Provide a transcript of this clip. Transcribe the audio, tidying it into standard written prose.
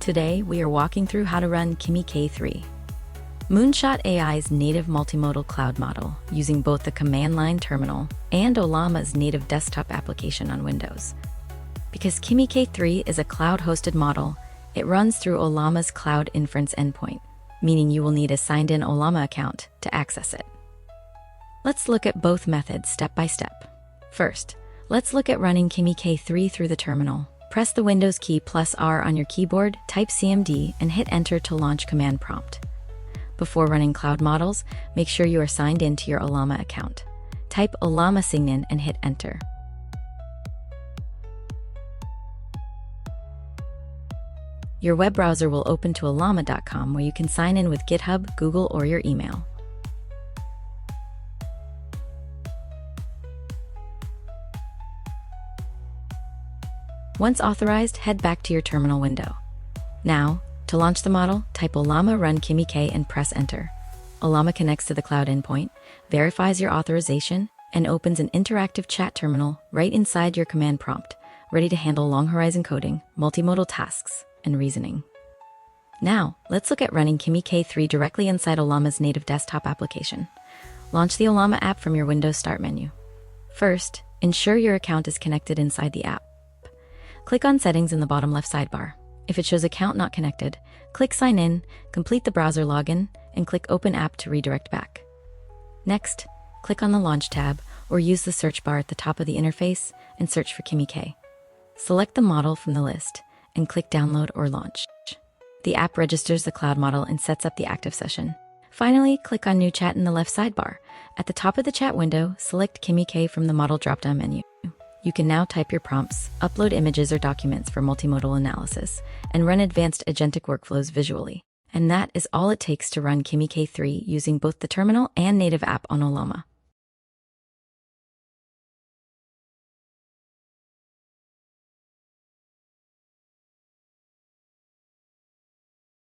Today, we are walking through how to run Kimi K3, Moonshot AI's native multimodal cloud model, using both the command line terminal and Ollama's native desktop application on Windows. Because Kimi K3 is a cloud-hosted model, it runs through Ollama's cloud inference endpoint, meaning you will need a signed-in Ollama account to access it. Let's look at both methods step by step. First, let's look at running Kimi K3 through the terminal. Press the Windows key +R on your keyboard, type CMD, and hit Enter to launch command prompt. Before running cloud models, make sure you are signed in to your Ollama account. Type Ollama signin and hit Enter. Your web browser will open to ollama.com, where you can sign in with GitHub, Google, or your email. Once authorized, head back to your terminal window. Now, to launch the model, type Ollama run Kimi K and press Enter. Ollama connects to the cloud endpoint, verifies your authorization, and opens an interactive chat terminal right inside your command prompt, ready to handle long horizon coding, multimodal tasks, and reasoning. Now, let's look at running Kimi K3 directly inside Ollama's native desktop application. Launch the Ollama app from your Windows Start menu. First, ensure your account is connected inside the app. Click on Settings in the bottom left sidebar. If it shows Account Not Connected, click Sign In, complete the browser login, and click Open App to redirect back. Next, click on the Launch tab or use the search bar at the top of the interface and search for Kimi K. Select the model from the list and click Download or Launch. The app registers the cloud model and sets up the active session. Finally, click on New Chat in the left sidebar. At the top of the chat window, select Kimi K from the model drop-down menu. You can now type your prompts, upload images or documents for multimodal analysis, and run advanced agentic workflows visually. And that is all it takes to run Kimi K3 using both the terminal and native app on Ollama.